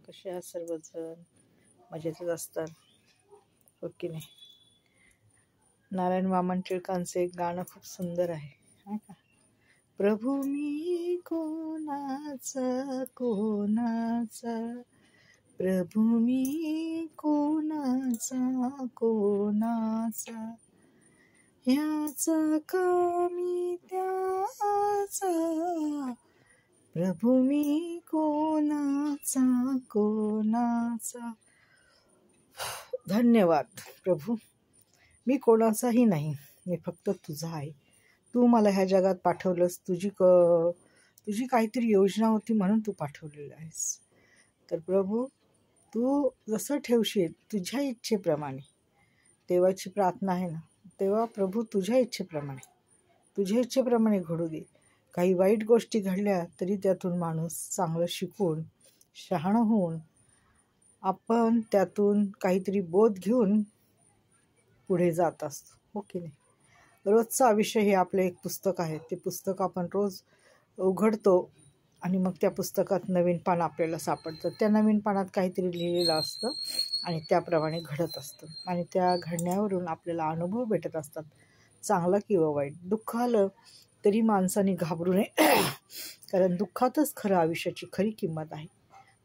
कसे आहात सर्वजण? मजेतच असतात हो की नाही? नारायण वामन टिळकांचं एक गाणं खूप सुंदर आहे, हा का? प्रभू मी कोणाचा कोणाचा, प्रभू मी कोणाचा कोणाचा, ह्याचा का मी त्याचा, प्रभू मी कोणाचा कोणाचा. धन्यवाद प्रभू, मी कोणाचाही नाही, मी फक्त तुझा आहे. तू मला ह्या जगात पाठवलंस, तुझी काहीतरी योजना होती म्हणून तू पाठवलेलं आहेस. तर प्रभू, तू जसं ठेवशील तुझ्या इच्छेप्रमाणे, देवाची प्रार्थना आहे ना, तेव्हा प्रभू तुझ्या इच्छेप्रमाणे घडू दे. काही वाईट गोष्टी घडल्या तरी त्यातून माणूस चांगलं शिकून शहाणं होऊन आपण त्यातून काहीतरी बोध घेऊन पुढे जात असतो, हो की नाही? रोजचं आयुष्य हे आपलं एक पुस्तक आहे. ते पुस्तक आपण रोज उघडतो आणि मग त्या पुस्तकात नवीन पान आपल्याला सापडतं. त्या नवीन पानात काहीतरी लिहिलेलं असतं आणि त्याप्रमाणे घडत असतं आणि त्या घडण्यावरून आपल्याला अनुभव भेटत असतात, चांगला किंवा वाईट. दुःख आलं तरी माणसाने घाबरू नये कारण दुःखातच खरं आयुष्याची खरी किंमत आहे.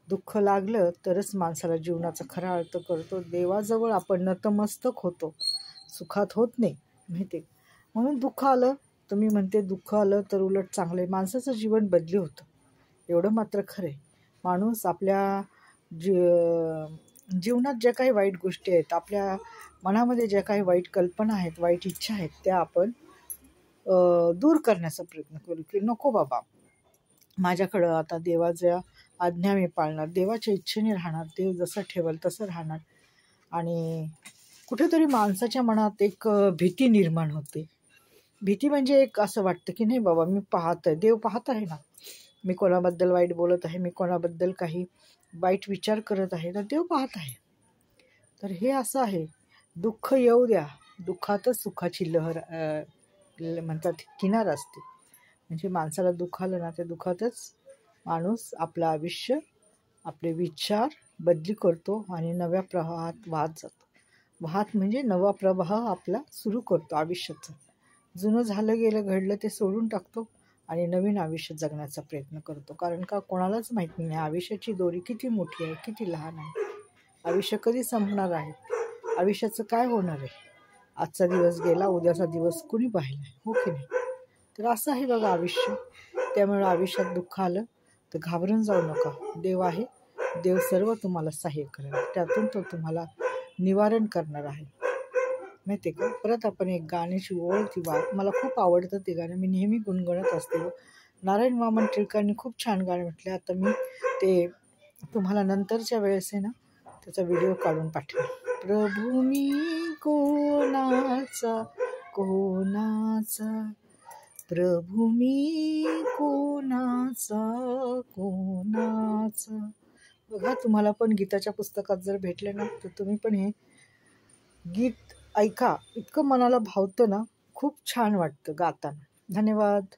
दुःख लागलं तरच माणसाला जीवनाचा खरा अर्थ कळतो. देवाजवळ आपण नतमस्तक होतो, सुखात होत नाही, माहिती. म्हणून दुःख आलं तर मी म्हणते, दुःख आलं तर उलट चांगलं. माणसाचं जीवन बदली होतं, एवढं मात्र खरं आहे. माणूस आपल्या जीवनात ज्या काही वाईट गोष्टी आहेत, आपल्या मनामध्ये ज्या काही वाईट कल्पना आहेत, वाईट इच्छा आहेत, त्या आपण दूर करण्याचा प्रयत्न करू की नको बाबा, माझ्याकडं आता देवाच्या आज्ञा मी पाळणार, देवाच्या इच्छेने राहणार, देव जसं ठेवल तसं राहणार. आणि कुठेतरी माणसाच्या मनात एक भीती निर्माण होते. भीती म्हणजे एक असं वाटतं की नाही बाबा, मी पाहत आहे, देव पाहत आहे ना, मी कोणाबद्दल वाईट बोलत आहे, मी कोणाबद्दल काही वाईट विचार करत आहे, तर देव पाहत आहे. तर हे असं आहे, दुःख येऊ द्या, दुःखातच सुखाची लहर म्हणतात किनार असते. म्हणजे माणसाला दुःख आलं ना, त्या दुःखातच माणूस आपलं आयुष्य, आपले विचार बदली करतो आणि नव्या प्रवाहात वाहत जातो. वाहत म्हणजे नवा प्रवाह आपला सुरू करतो आयुष्याचा. जुनं झालं गेलं घडलं ते सोडून टाकतो आणि नवीन आयुष्य जगण्याचा प्रयत्न करतो. कारण का, कोणालाच माहीत नाही आयुष्याची दोरी किती मोठी आहे, किती लहान आहे, आयुष्य कधी संपणार आहे, आयुष्याचं काय होणार आहे. आजचा दिवस गेला, उद्याचा दिवस कुणी पाहिला, हो की नाही? तर असं आहे बघा आयुष्य. त्यामुळे आयुष्यात दुःख आलं तर घाबरून जाऊ नका. देव आहे, देव सर्व तुम्हाला सहाय्य करेल, त्यातून तो तुम्हाला निवारण करणार आहे, माहिती आहे का? परत आपण एक गाण्याची ओळ ती मला खूप आवडतं ते गाणं, मी नेहमी गुणगुणत असते. नारायण वामन टिळकांनी खूप छान गाणं म्हटलं. आता मी ते तुम्हाला नंतरच्या वेळेस आहे ना, त्याचा व्हिडिओ काढून पाठवेन. प्रभू मी कोणाचा कोणाचा, प्रभू मी कोणाचा कोणाचा. बघा, तुम्हाला पण गीताच्या पुस्तकात जर भेटले ना, तर तुम्ही पण हे गीत ऐका. इतकं मनाला भावतं ना, खूप छान वाटतं गाताना. धन्यवाद.